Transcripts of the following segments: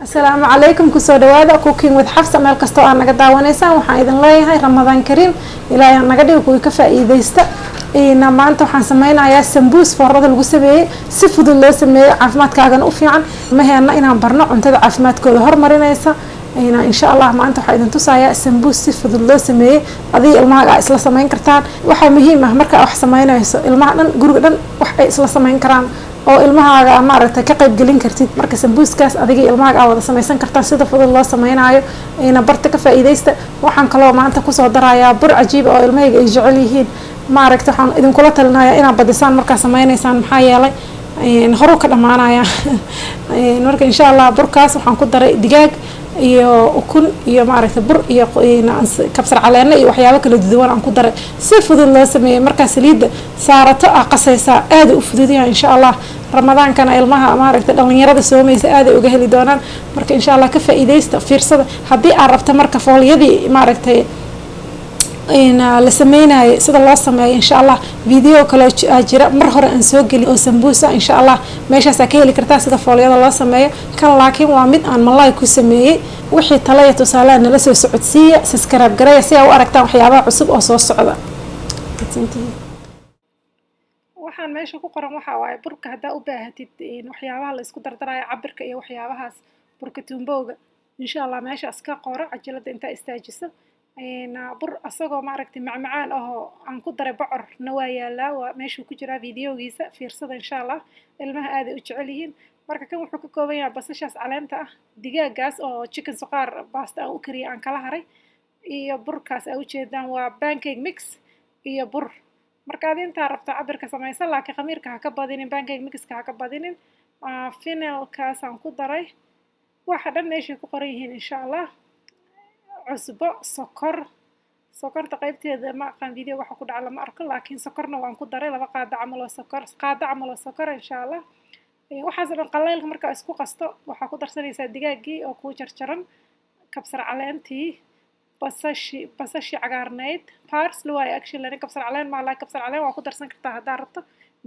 السلام عليكم كسر دوادا cooking with حفصة مال كستو أنا قد داونيسان وحن إذن لي هاي رمضان كريم إلى أن نقدر وكوي كفا إيديستا إن ما أنت وحن سمينا يا سمبوس فرد الوسبي سفود الله سمي عفمات كاغن أوفيعن ما هي أن إنا برنا أنت عفمات كل هر مرينيسا إن شاء الله ما أنت وحيد توسع يا سمبوس سفود الله سمي هذه الماء إسلا سمين كرتان وحي مهمة مركا أح سمينا الماء جرودن وحي إسلا سمين كران oo ilmahaaga maaragtay ka qayb gelin kartid marka sambuuskaas adiga ilmahaaga wada samaysan kartaan sida fudud loo sameeynayo ina barta ka faa'iideysta waxaan kaloo maanta ku soo darayaa bur cajiib oo ilmahayga ay jecel yihiin maaragtay waxaan idin kula talinayaa inaad badisaan marka sameynaysaan maxaa yeelay horu ka dhamaanaya marka insha Allah burkaas waxaan ku daray digaag iyo ukun iyo maaragtay bur iyo kabsar caleena iyo waxyaabo kala duwan aan ku daray si fudud loo sameeyay marka saliida saarato qasaysa aad u fududiyaa insha Allah رمضان كان ilmaha maaragtay dhalinyarada soomaysa aad ay uga heli doonaan marka insha Allah ka faa'iideysta fiirsada hadii aad rabto marka fooliyadii maaragtay la sameeyay sida loo sameeyo insha Allah video kale jira mar hore aan soo gali oo sambuusa insha Allah meeshaas ka heli kartaa sida fooliyada loo sameeyo kan laakiin waa mid aan malay ku sameeyay wixii talaya tusaalaha nala soo socodsiiya subscribe gareeya si aad u aragtaan waxyaabaha cusub oo soo socda waxaan meesha ku qoran waxa waaye burka hadaa u baahatid waxyaabaha la isku dardarayo cabirka iyo waxyaabahaas burka tuumbowga insha Allah meeshaas ka qoro cajalada inta istaajiso bur asagoo maaragtay macmacaan oo aan ku daray bocor waa yaalaa waa meesha ku jira videogiisa fiirsada insha Allah ilmaha aad ay u jecel yihiin marka kan wuxuu ka kooban yahay basashaas caleenta ah digaagaas oo chicken suqaar pasta aan u kariyo aan kala haray iyo burkaas ay u jeedaan waa pancake mix iyo bur marka aad inta rabto cabirka samaysan laakiin khamiirka ha ka badinin pancake mixka ha ka badinin finalkaas aan ku daray waxa dhan meesha ku qoran yihiin insha Allah cusbo sokorta qaybteeda ma aqaan video waxa ku dhaca lama arko laakiin sokorna waan ku daray laba qaado camal oo sokor insha Allah waxaas dhan qaleelka marka isku qasto waxa ku darsanaysaa digaagii oo ku jarjaran kabsar caleentii basashi cagaarneyd parsley waa actually kabsar caleen ma la kabsar caleen waa ku darsan kartaa hadaa rabto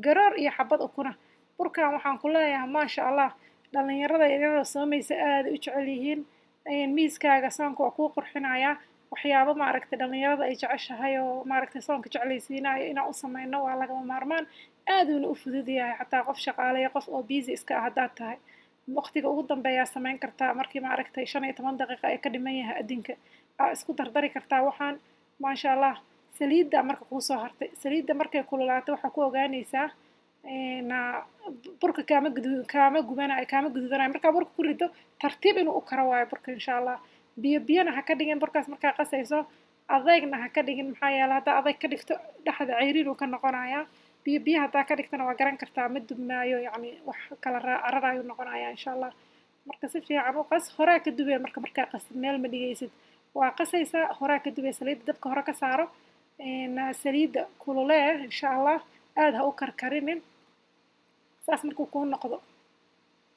garoor iyo xabad ukuna burkan waxaan ku leeyahay ma sha Allah dhalinyarada yaryar soomaysa aad u jecel yihiin miiskaaga soonka waa ku qurxinaya waxyaabo maaragtay dhalinyarada ay jeceshahay oo maaragtay soonka jeclaysiinayo inaan u sameeyno waa laga maarmaan aad u fudud yahay xataa qof shaqaaleeyo qof oo busy iska ah hadaa tahay waqtiga ugu dambeeya sameyn kartaa markii maaragtay 15 daqiiqo ay ka dhiman yahay adinka isku dardari kartaa waxaan ma sha Allah saliida marka ku soo hartay saliida markay kululaato waxa ku ogaanaysaa burka kaama gududanay marka burka ku rido tartiib inuu u karo waayo burka insha Allah biyana ha ka dhigin burkaas marka qasayso adeegna ha ka dhigin maxaa yeelay hadaa adeeg ka dhigto dhaxda ceyriin uu ka noqonayaa biyo hadaa ka dhigtana waa garan kartaa ma dubnaayo yani wax kala cararayo noqonayaa insha Allah marka si fiican u qas hore ka dubay marka qasad meel ma dhigaysid waa qasaysaa hore ka dubay saliida dabka hore ka saaro saliida kululee insha Allah aad ha u karkarinin saas markuu ku noqdo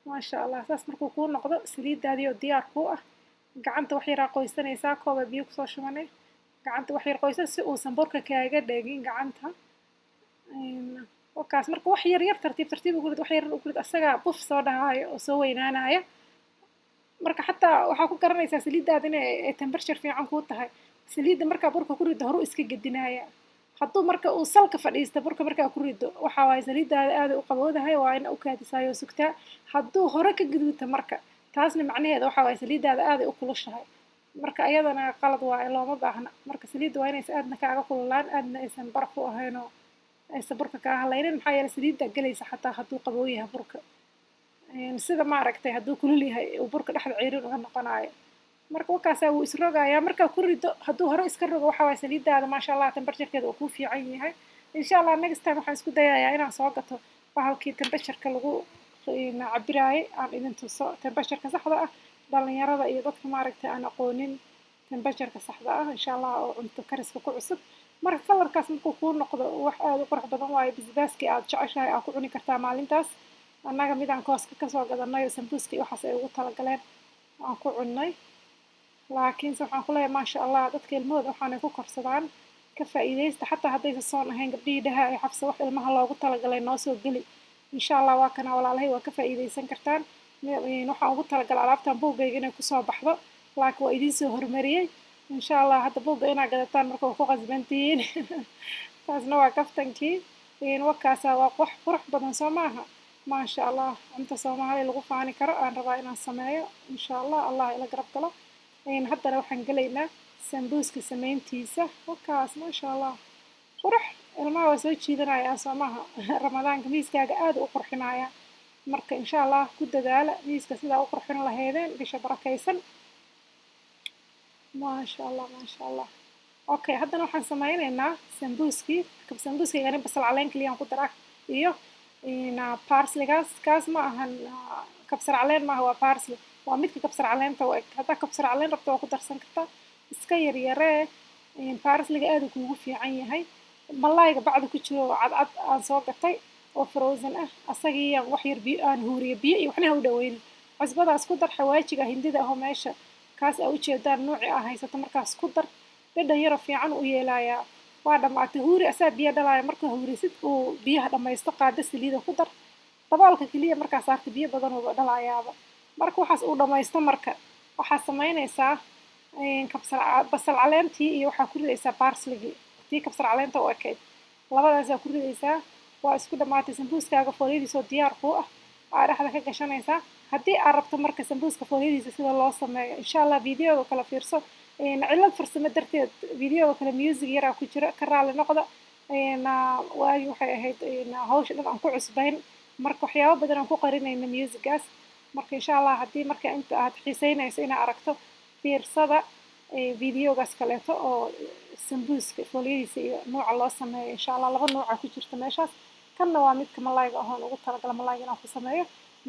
ma sha Allah saas markuu ku noqdo saliidaadii oo diyaar ku ah gacanta wax yar qoysanaysaa koob biyo ku soo shubanay gacanta wax yar qoysan si uu samburka kaaga dhagin gacanta wakaas marka wax yar tartiib ugu rid wax yar ugu rid asaga buf soo dhahayo oo soo weynaanaya marka xataa waxa ku garanaysaa saliidaada inay temperature fiican ku tahay saliida marka burka ku rido hore iska gadinaya hadduu marka uu salka fadhiisto burka marka ku rido waxa waay saliidaada aad u qabowdahay waa in uu kaadisayo sugtaa hadduu hore ka gaduuto marka taasna macnaheedu waxa waay saliidaada aad u kulushahay marka ayadana qalad waa looma baahna marka saliida waa inay aadna kaaga kululaan aadna aysan baraf u ahayn oo aysan burka ka halaynin maxaa yeelay saliida galaysa xataa hadduu qabow yahay burka sida maaragtay hadduu kulul yahay uu burka dhaxda ceyriin uga noqonayo marka wakaas uu isrogayaa marka ku rido hadduu hore iska rogo waxa waay saliidaada ma sha Allah temperature-keedu uu ku fiican yahay insha Allah next time waxaan isku dayayaa inaan soo gato bahalkii temperature-ka lagu cabiraayay aan idin tuso temperature-ka saxda ah dhalinyarada iyo dadka maaragtay aan aqoonin temperature-ka saxda ah insha Allah oo cunto kariska ku cusub marka kalarkaas markuu ku noqdo wax aad u qurux badan waayo basbaaskii aad jeceshahay aad ku cuni kartaa maalintaas annaga midaan kooska ka soo gadanay sambuuska iyo waxaas ay ugu talagaleen aan ku cunnay laakiin waxaan ku leeyahay ma sha Allah dadka ilmahooda waxaanay ku korsadaan ka faa'iideysta xataa haddaysan soon ahayn gabdhihii dhaha ay xafsa wax ilmaha loogu talagalay noo soo geli insha Allah waa kana walaalahay waa ka faa'iideysan kartaan waxaan ugu talagalay alaabtan buuggayga inay kusoo baxdo laakiin waa idiin soo hormariyey insha allah hadda buugga inaa gadataan marka waa ku qasbantihiin taasna waa kaftankii wakaasaa waa wax qurux badan soo maaha maasha allah cunta soomaali lagu faani karo aan rabaa inaan sameeyo insha allah allah ila garab galo haddana waxaan gelaynaa sambuuska samayntiisa wakaas maasha allah qurux ilmaha waa soo jiidanayaa soo maaha ramadaanka miiskaaga aad u qurxinaya marka insha allah ku dadaala miiska sidaa u qurxin lahaydeen bisha barakaysan maasha allah maasha allah okay haddana waxaan sameynaynaa sambuuskii sambuuskayga basal caleen keliyaan ku daraa iyo barsligaas kaas ma ahan kabsar caleen maaha waa barsli waa midka kabsar caleenta u eg haddaa kabsar caleen rabto waa ku darsan kartaa iska yaryaree barsliga aad kuugu fiican yahay malayga bacda ku jiro cadcad aan soo gatay oo frozen ah asagii wax yar biyo aan huuriyo biyo iyo waxna ha u dhaweynin cusbadaas ku dar xawaajiga hindida ahoo meesha kaas aa ujeedaan nuuci aa haysato markaas ku dar dhadhan yaro fiican u yeelayaa waa dhammaatay huuri asaa biyo dhalaaya marka huurisid uu biyaha dhammaysto qaada saliida ku dar daboolka keliya markaa saarta biyo badan uba dhalayaaba marka waxaas uu dhammaysto marka waxaa samaynaysaa basal caleentii iyo waxaa ku ridaysaa barsligii tii kabsar caleenta u ekayd labadaasaa ku ridaysaa waa isku dhammaatay sambuuskaaga foolyadiisoo diyaar kuu ah aa dhexda ka gashanaysaa haddii aad rabto marka sambuuska foolyadiisa sida loo sameeyo insha allah videoga kala fiirso cilad farsamo darteed videoga kale music yaraa ku jira ka raali noqda waagi waxay ahayd hawsha dhan aan ku cusbayn marka waxyaabo badan aan ku qarinayna musicgaas marka insha allah haddii marka inta aad xiiseynayso inaad aragto fiirsada videogaas kaleeto oo sambuuska foolyadiisa iyo nuuca loo sameeyo insha allah laba nuuca ku jirta meeshaas kanna waa midka malayga ahoon ugu talagala malayga inaan ku sameeyo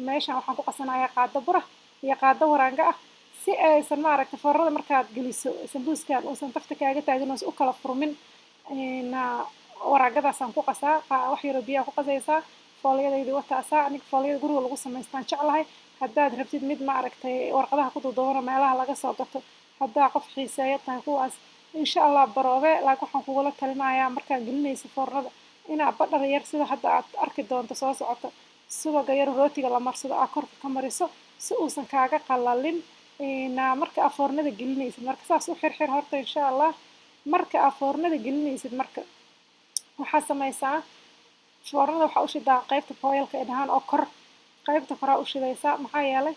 meeshan waxaan ku qasanayaa qaado bura iyo qaado waraanga ah si aysan maaragta foornada markaad geliso sambuuskan uusan tafta kaaga taagin uusan u kala furmin waraagadaasaan ku qasaa wax yaroo biyaa ku qasaysaa foolyadaydi wataasaa aniga foolyada guriga lagu samaystaan jeclahay haddaad rabtid mid maaragtay warqadaha ku duduubano meelaha laga soo gato haddaa qof xiiseeyo tahay kuwaas insha allah baroobe laakiin waxaan kugula talinayaa markaad gelinayso foornada inaa badhar yar sida hadda aad arki doonto soo socoto subaga yar rootiga la marsado aa korka ka mariso si uusan kaaga qalalin marka aa foornada gelinaysid marka saas u xirxir horta insha allah marka aa foornada gelinaysid marka waxaa samaysaa foornada waxaa u shidaa qaybta boilka ee dhahaan oo kor qaybta koraa u shidaysaa maxaa yeelay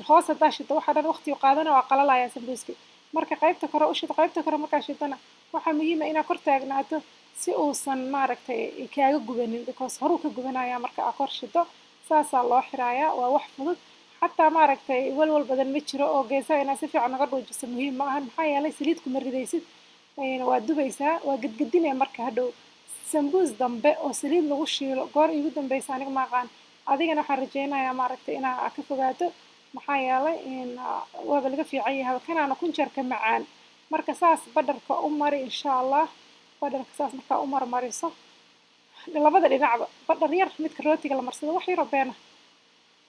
hoos haddaa shida waxaa dhan waqtigu qaadana waa qalalaya sambuuski marka qaybta kore u shid qaybta kore markaa shidana waxaa muhiima inaa kor taagnaato si uusan maaragtay kaaga gubanin because horuu ka gubanaya marka aa kor shido saasaa loo xirayaa waa wax fudud xataa maaragtay walwal badan ma jiro oo geesaha inaa si fiican naga dhuujiso muhiim ma ahan maxaa yeelay saliid kuma ridaysid waa dubaysaa waa gedgedinaya marka hadhow sambuus dambe oo saliid lagu shiilo goor iigu dambaysa aniga maaqaan adigana waxaan rajaynayaa maaragtay inaa ka fogaato maxaa yeelay waaba laga fiican yahay kanaana kunjarka macaan marka saas badharka u mari insha allah badharka saas markaa u marmariso labada dhinacba badhar yar midka rootiga la marsado wax yaroo beena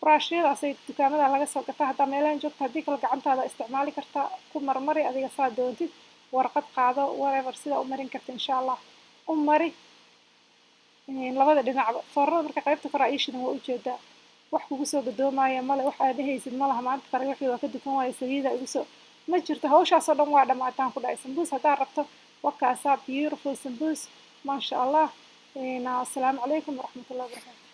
buraashyadaasay dukaamada laga soo gataa haddaa meelahan joogta haddii kale gacantaada isticmaali kartaa ku marmari adiga saa doontid warqad qaado whatever sidaa u marin karta insha allah u mari labada dhinacba foornada marka qaybta kore ii shidan waa ujeedaa wax kugu soo gadoomaya male wax aad dhehaysid malaha maanta kale wixii waa ka dukan waayo saliida igu soo ma jirto hawshaasoo dhan waa dhammaataan ku dhahay sambuus haddaad rabto wakaasaa beautiful sambuus maasha allah assalaamu calaykum waraxmatullahi wabarakatu